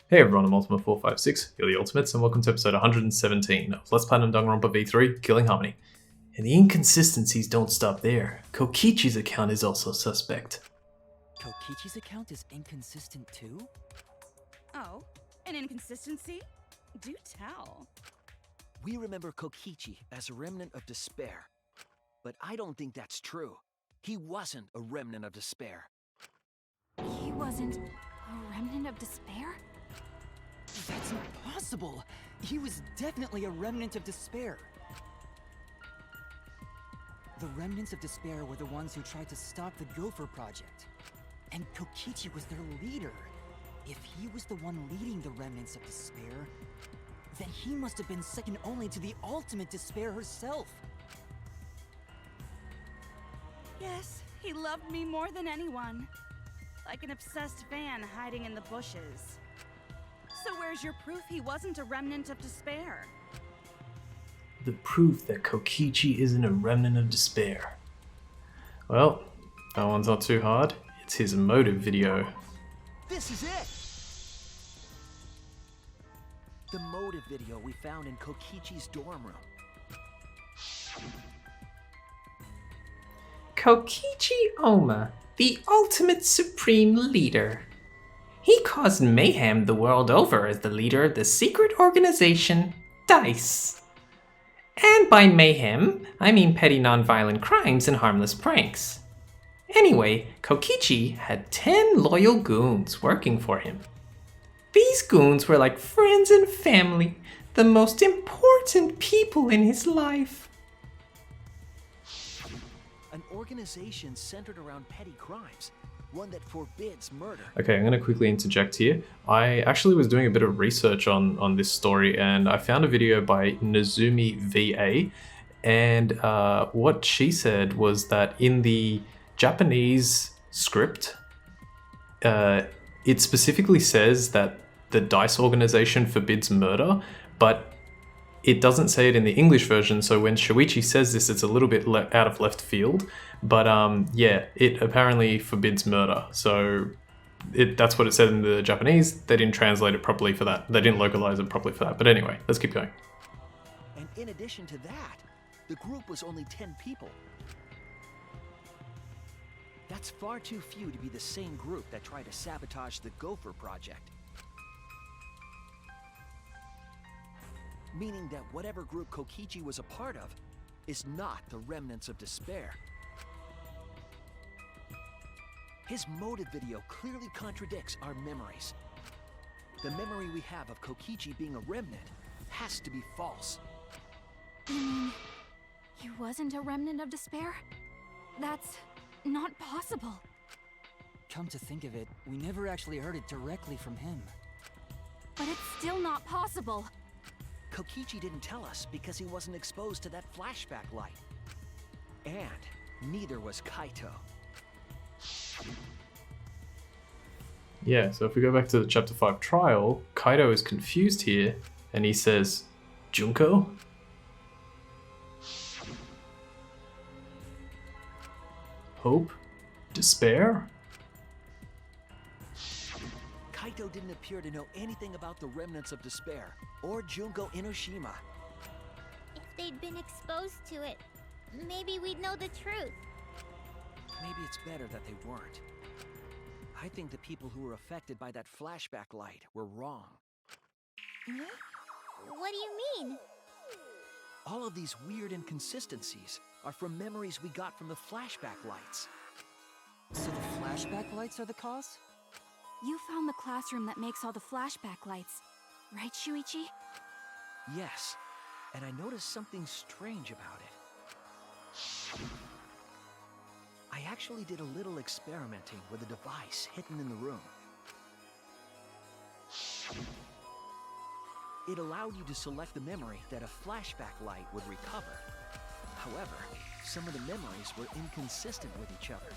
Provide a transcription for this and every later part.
Hey everyone, I'm Ultima456, you're the Ultimates, and welcome to episode 117 of Let's Platinum Danganronpa V3, Killing Harmony. And the inconsistencies don't stop there. Kokichi's account is also suspect. Kokichi's account is inconsistent too? Oh, an inconsistency? Do tell. We remember Kokichi as a remnant of despair. But I don't think that's true. He wasn't a remnant of despair. He wasn't a remnant of despair? That's impossible! He was definitely a remnant of despair. The remnants of despair were the ones who tried to stop the Gopher Project. And Kokichi was their leader. If he was the one leading the remnants of despair, then he must have been second only to the ultimate despair herself. Yes, he loved me more than anyone. Like an obsessed fan hiding in the bushes. So where's your proof he wasn't a remnant of despair? The proof that Kokichi isn't a remnant of despair. Well, that one's not too hard. It's his motive video. This is it! The motive video we found in Kokichi's dorm room. Kokichi Oma, the ultimate supreme leader. He caused mayhem the world over as the leader of the secret organization, DICE. And by mayhem, I mean petty non-violent crimes and harmless pranks. Anyway, Kokichi had 10 loyal goons working for him. These goons were like friends and family, the most important people in his life. An organization centered around petty crimes. One that forbids murder. Okay, I'm going to quickly interject here. I actually was doing a bit of research on this story, and I found a video by Nozumi VA, and what she said was that in the Japanese script, it specifically says that the DICE organization forbids murder, but it doesn't say it in the English version, so when Shuichi says this, it's a little bit out of left field. But yeah, it apparently forbids murder. So that's what it said in the Japanese. They didn't translate it properly for that. They didn't localize it properly for that. But anyway, let's keep going. And in addition to that, the group was only 10 people. That's far too few to be the same group that tried to sabotage the Gopher Project. Meaning that whatever group Kokichi was a part of is not the remnants of despair. His motive video clearly contradicts our memories. The memory we have of Kokichi being a remnant has to be false. You mean he wasn't a remnant of despair? That's not possible. Come to think of it, we never actually heard it directly from him. But it's still not possible. Kokichi didn't tell us because he wasn't exposed to that flashback light. And neither was Kaito. Yeah, so if we go back to the Chapter 5 trial, Kaito is confused here, and he says, Junko? Hope? Despair? Kaito didn't appear to know anything about the remnants of despair, or Junko Inoshima. If they'd been exposed to it, maybe we'd know the truth. Maybe it's better that they weren't. I think the people who were affected by that flashback light were wrong. What do you mean? All of these weird inconsistencies are from memories we got from the flashback lights. So the flashback lights are the cause? You found the classroom that makes all the flashback lights, right, Shuichi? Yes, and I noticed something strange about it. I actually did a little experimenting with a device hidden in the room. It allowed you to select the memory that a flashback light would recover. However, some of the memories were inconsistent with each other.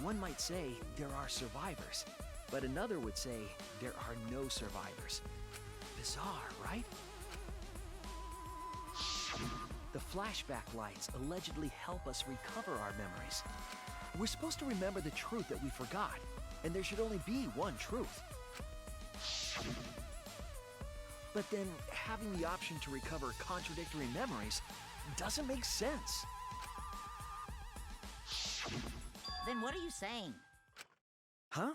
One might say there are survivors, but another would say there are no survivors. Bizarre, right? The flashback lights allegedly help us recover our memories. We're supposed to remember the truth that we forgot, and there should only be one truth. But then having the option to recover contradictory memories doesn't make sense. Then what are you saying? Huh?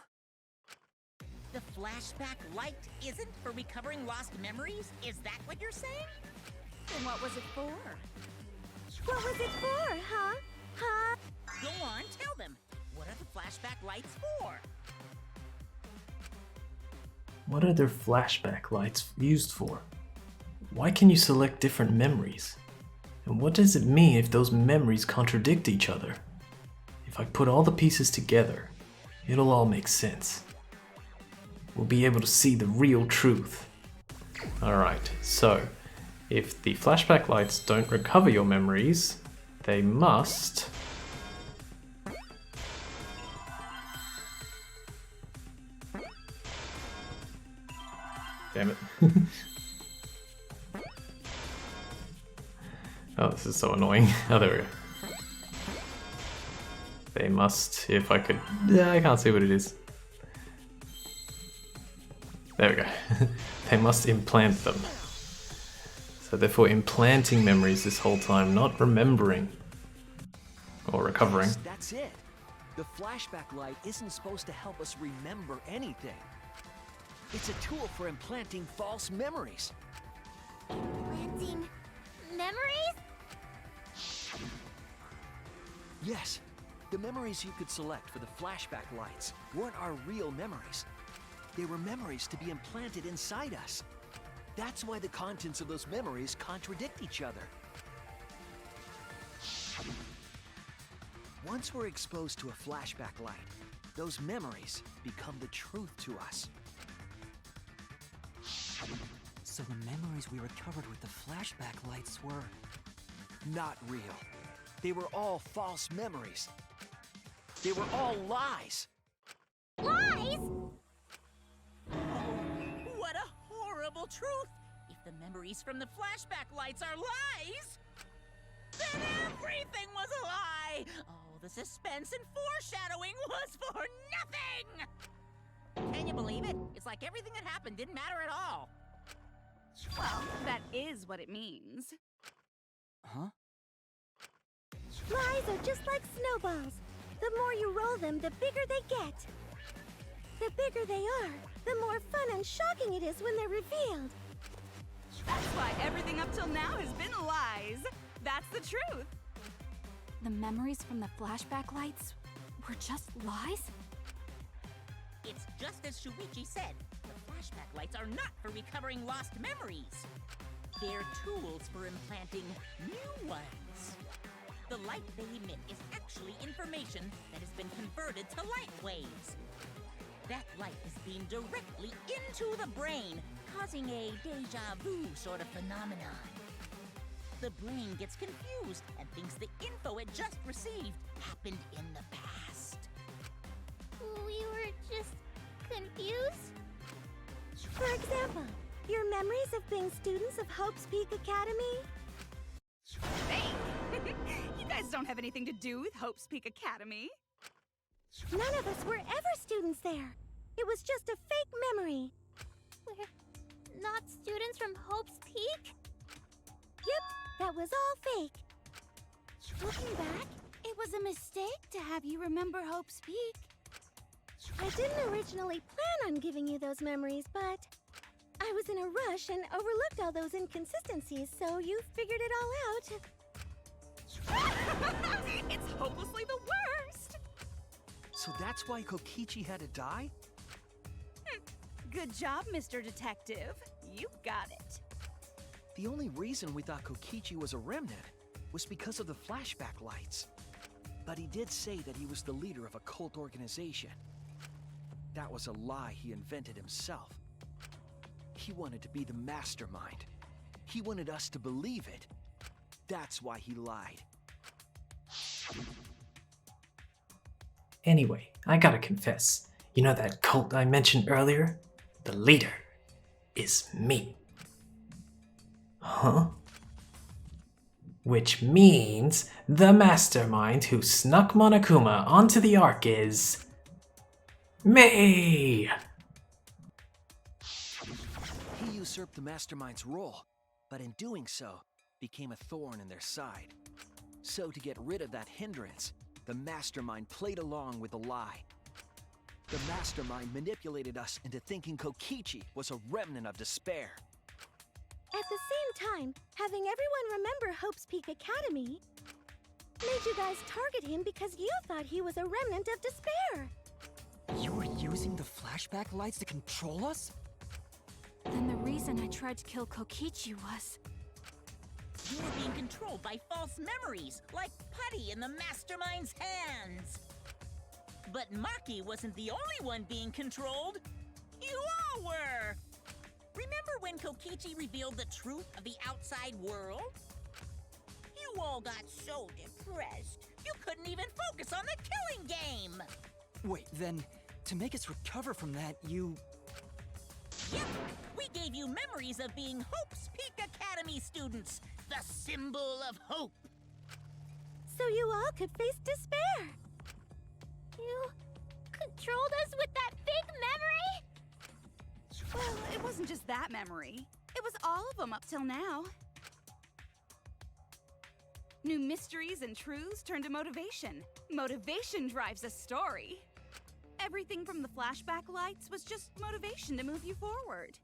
The flashback light isn't for recovering lost memories? Is that what you're saying? Then what was it for? What was it for, huh? Huh? Go on, tell them. What are the flashback lights for? What are their flashback lights used for? Why can you select different memories? And what does it mean if those memories contradict each other? If I put all the pieces together, it'll all make sense. We'll be able to see the real truth. Alright, so if the flashback lights don't recover your memories, they must... Damn it. Oh, this is so annoying. Oh, there we go. They must, if I could... Yeah, I can't see what it is. There we go. They must implant them. So therefore implanting memories this whole time, not remembering. Or recovering. Yes, that's it. The flashback light isn't supposed to help us remember anything. It's a tool for implanting false memories. Planting memories? Yes, the memories you could select for the flashback lights weren't our real memories. They were memories to be implanted inside us. That's why the contents of those memories contradict each other. Once we're exposed to a flashback light, those memories become the truth to us. So the memories we recovered with the flashback lights were... Not real. They were all false memories. They were all lies. Lies? What a horrible truth! If the memories from the flashback lights are lies, then everything was a lie! Oh, the suspense and foreshadowing was for nothing! Can you believe it? It's like everything that happened didn't matter at all. Well, that is what it means. Huh? Lies are just like snowballs. The more you roll them, the bigger they get. The bigger they are, the more fun and shocking it is when they're revealed. That's why everything up till now has been lies. That's the truth. The memories from the flashback lights were just lies? It's just as Shuichi said. The flashback lights are not for recovering lost memories. They're tools for implanting new ones. The light they emit is actually information that has been converted to light waves. That light is beamed directly into the brain, causing a deja vu sort of phenomenon. The brain gets confused and thinks the info it just received happened in the past. We were just confused. For example, your memories of being students of Hope's Peak Academy? Hey, you guys don't have anything to do with Hope's Peak Academy. None of us were ever students there. It was just a fake memory. We're not students from Hope's Peak? Yep, that was all fake. Looking back, it was a mistake to have you remember Hope's Peak. I didn't originally plan on giving you those memories, but I was in a rush and overlooked all those inconsistencies, so you figured it all out. It's hopelessly the worst. So that's why Kokichi had to die? Good job, Mr. Detective. You got it. The only reason we thought Kokichi was a remnant was because of the flashback lights. But he did say that he was the leader of a cult organization. That was a lie he invented himself. He wanted to be the mastermind. He wanted us to believe it. That's why he lied. Anyway, I gotta confess, you know that cult I mentioned earlier? The leader is me. Huh? Which means the mastermind who snuck Monokuma onto the Ark is... me! He usurped the Mastermind's role, but in doing so, became a thorn in their side. So to get rid of that hindrance, the Mastermind played along with the lie. The Mastermind manipulated us into thinking Kokichi was a remnant of despair. At the same time, having everyone remember Hope's Peak Academy made you guys target him because you thought he was a remnant of despair. You were using the flashback lights to control us? Then the reason I tried to kill Kokichi was... You were being controlled by false memories, like putty in the Mastermind's hands. But Maki wasn't the only one being controlled. You all were! Remember when Kokichi revealed the truth of the outside world? You all got so depressed, you couldn't even focus on the killing game! Wait, then, to make us recover from that, you... Yep, we gave you memories of being Hope's Peak Academy students, the symbol of hope. So you all could face despair. You controlled us with that big memory? Well, it wasn't just that memory. It was all of them up till now. New mysteries and truths turn to motivation. Motivation drives a story. Everything from the flashback lights was just motivation to move you forward.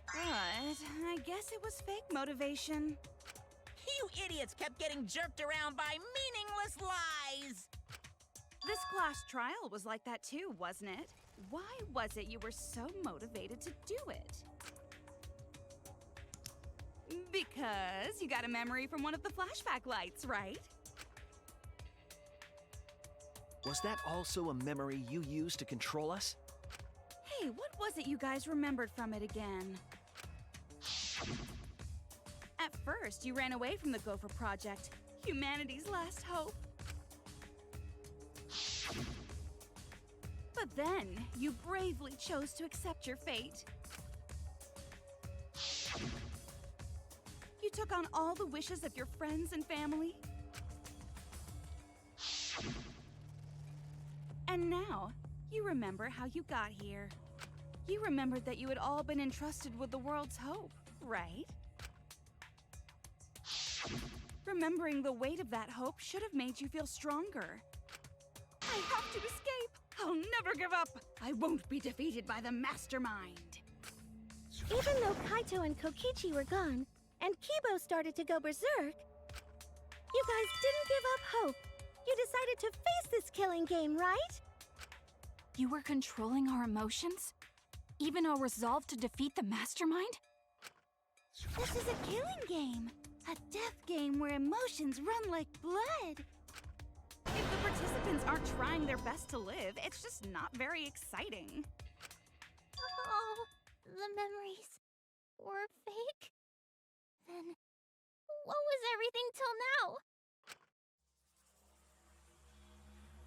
But I guess it was fake motivation. You idiots kept getting jerked around by meaningless lies! This class trial was like that too, wasn't it? Why was it you were so motivated to do it? Because you got a memory from one of the flashback lights, right? Was that also a memory you used to control us? Hey, what was it you guys remembered from it again? At first, you ran away from the Gopher Project, humanity's last hope. But then, you bravely chose to accept your fate. You took on all the wishes of your friends and family. And now, you remember how you got here. You remembered that you had all been entrusted with the world's hope, right? Remembering the weight of that hope should have made you feel stronger. I have to escape! I'll never give up! I won't be defeated by the Mastermind! Even though Kaito and Kokichi were gone, and Kibo started to go berserk, you guys didn't give up hope. You decided to face this killing game, right? You were controlling our emotions? Even our resolve to defeat the Mastermind? This is a killing game. A death game where emotions run like blood. If the participants aren't trying their best to live, it's just not very exciting. Oh, the memories were fake? Then, what was everything till now?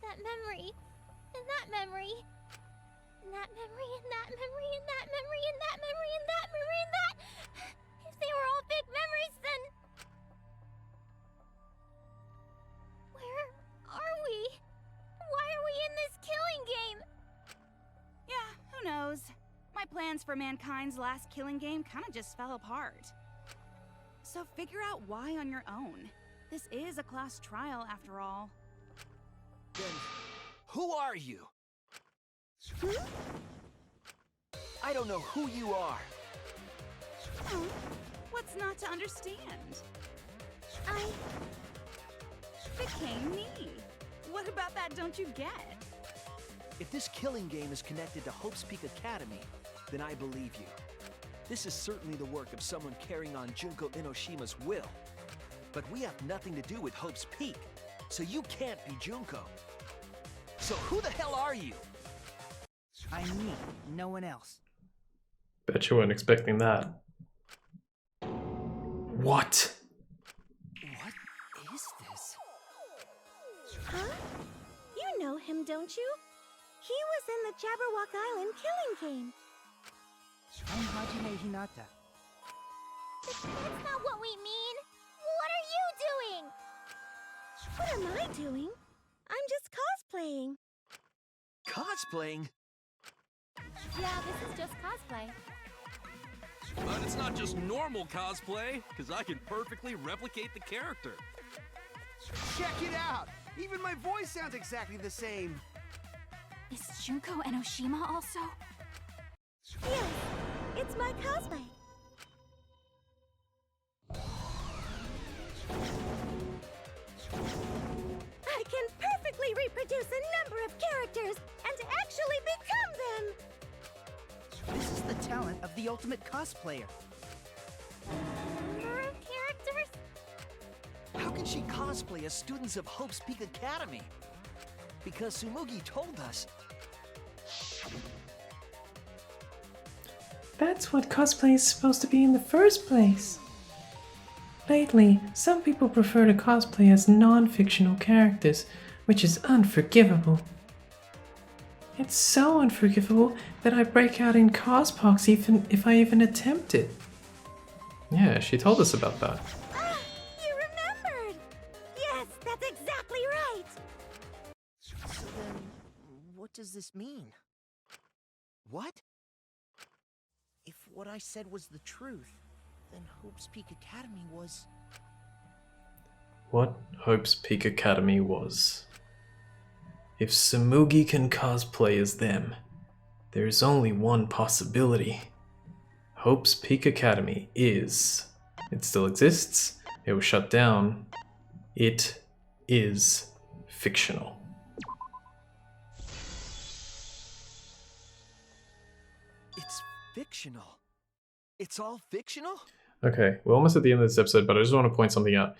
That memory, and that memory, and that memory, and that memory, and that memory, and that memory, and that memory, and that... If they were all fake memories, then... Where are we? Why are we in this killing game? Yeah, who knows? My plans for mankind's last killing game kinda just fell apart. So figure out why on your own. This is a class trial after all. Then, who are you? I don't know who you are. Oh, what's not to understand? I... Became me. What about that don't you get? If this killing game is connected to Hope's Peak Academy, then I believe you. This is certainly the work of someone carrying on Junko Inoshima's will. But we have nothing to do with Hope's Peak, so you can't be Junko. So who the hell are you? I'm me, no one else. Bet you weren't expecting that. What? What is this? Huh? You know him, don't you? He was in the Jabberwock Island killing game. I'm Hajime Hinata. But that's not what we mean. What are you doing? What am I doing? I'm just cosplaying. Cosplaying? Yeah, this is just cosplay. But it's not just normal cosplay, because I can perfectly replicate the character. Check it out! Even my voice sounds exactly the same. Is Junko and Oshima also? Yes, it's my cosplay. I can perfectly reproduce a number of characters and actually become them! This is the talent of the ultimate cosplayer. Number of characters? How can she cosplay as students of Hope's Peak Academy? Because Sumugi told us. That's what cosplay is supposed to be in the first place. Lately, some people prefer to cosplay as non-fictional characters, which is unforgivable. It's so unforgivable that I break out in cospox even if I even attempt it. Yeah, she told us about that. Ah, you remembered! Yes, that's exactly right! So then, what does this mean? What? If what I said was the truth, then Hope's Peak Academy was... What Hope's Peak Academy was. If Sumugi can cosplay as them, there is only one possibility. Hope's Peak Academy is... It still exists. It was shut down. It is fictional. It's fictional. It's all fictional? Okay, we're almost at the end of this episode, but I just want to point something out.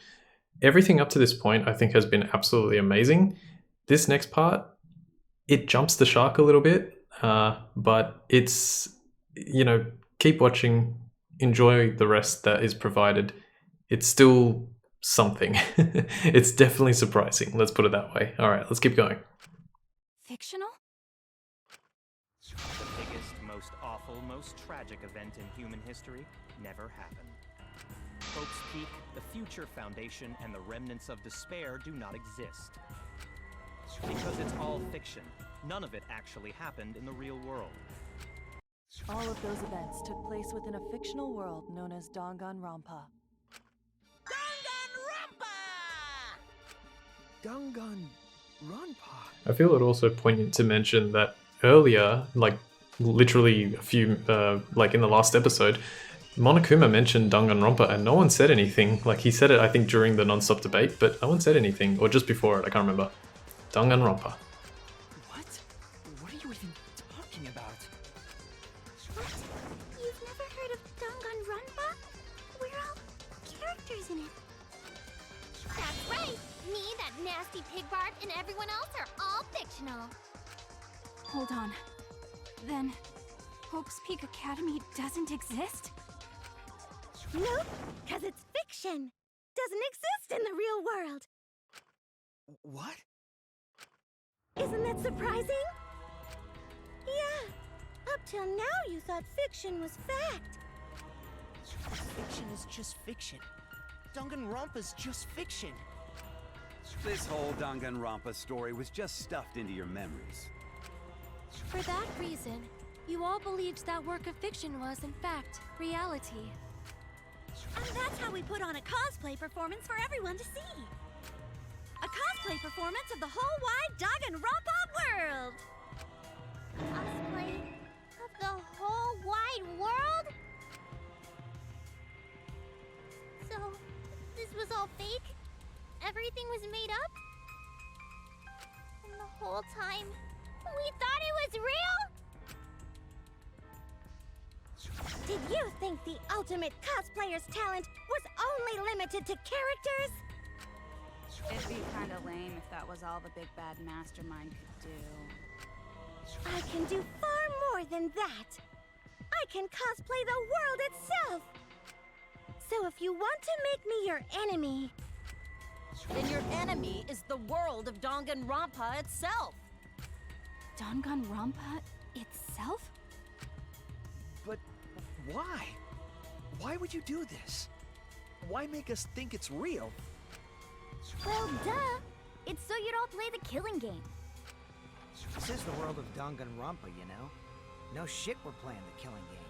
Everything up to this point, I think, has been absolutely amazing. This next part, it jumps the shark a little bit, but it's, you know, keep watching, enjoy the rest that is provided. It's still something. It's definitely surprising, let's put it that way. All right, let's keep going. Fictional? The biggest, most awful, most tragic event in human history never happened. Hope's Peak, the Future Foundation, and the remnants of despair do not exist. Because it's all fiction. None of it actually happened in the real world. All of those events took place within a fictional world known as Danganronpa. Danganronpa? I feel it also poignant to mention that earlier, like literally a few, like in the last episode, Monokuma mentioned Danganronpa and no one said anything. Like he said it, I think, during the non-stop debate, but no one said anything, or just before it, I can't remember. Danganronpa. What? What are you even talking about? What? You've never heard of Danganronpa? We're all characters in it. That's right! Me, that nasty pig Bart, and everyone else are all fictional. Hold on. Then, Hope's Peak Academy doesn't exist? Nope, because it's fiction. Doesn't exist in the real world. What? Isn't that surprising? Yeah, up till now you thought fiction was fact. Fiction is just fiction. Danganronpa's just fiction. This whole Danganronpa story was just stuffed into your memories. For that reason, you all believed that work of fiction was, in fact, reality. And that's how we put on a cosplay performance for everyone to see. A cosplay performance of the whole wide Danganronpa world! Cosplay of the whole wide world? So, this was all fake? Everything was made up? And the whole time, we thought it was real? Did you think the ultimate cosplayer's talent was only limited to characters? It'd be kind of lame if that was all the big bad mastermind could do. I can do far more than that. I can cosplay the world itself. So if you want to make me your enemy... Then your enemy is the world of Danganronpa itself. Danganronpa itself? But why? Why would you do this? Why make us think it's real? Well, duh. It's so you'd all play the killing game. This is the world of Danganronpa, you know. No shit, we're playing the killing game.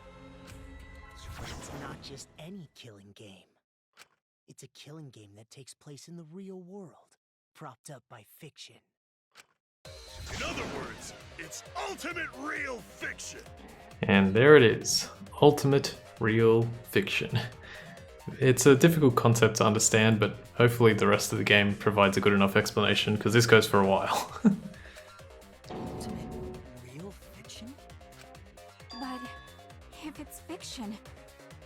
But it's not just any killing game. It's a killing game that takes place in the real world, propped up by fiction. In other words, it's ultimate real fiction. And there it is. Ultimate real fiction. It's a difficult concept to understand, but hopefully the rest of the game provides a good enough explanation, because this goes for a while. Ultimate real fiction? But if it's fiction,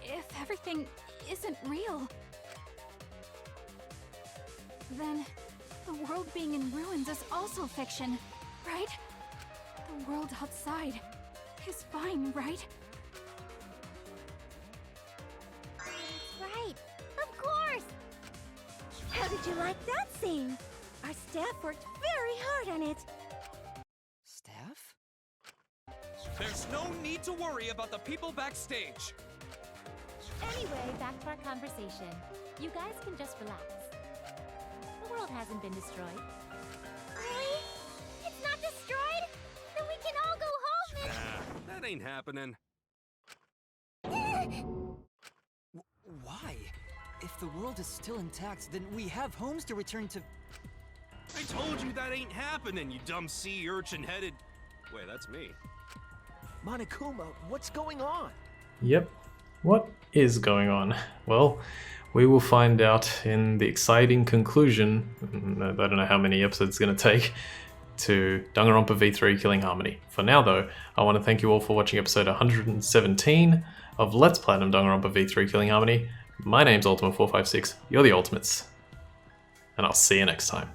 if everything isn't real, then the world being in ruins is also fiction, right? The world outside is fine, right? That's right. Of course. How did you like that scene? Our staff worked very hard on it. Staff? There's no need to worry about the people backstage. Anyway, back to our conversation. You guys can just relax. The world hasn't been destroyed. Really? It's not destroyed? Then we can all go home and... That ain't happening. Why? If the world is still intact, then we have homes to return to. I told you that ain't happening, you dumb sea urchin-headed... Wait, that's me. Monokuma, what's going on? Yep. What is going on? Well, we will find out in the exciting conclusion, I don't know how many episodes it's going to take, to Danganronpa V3 Killing Harmony. For now though, I want to thank you all for watching episode 117 of Let's Platinum Danganronpa V3 Killing Harmony. My name's Ultima456, you're the Ultimates, and I'll see you next time.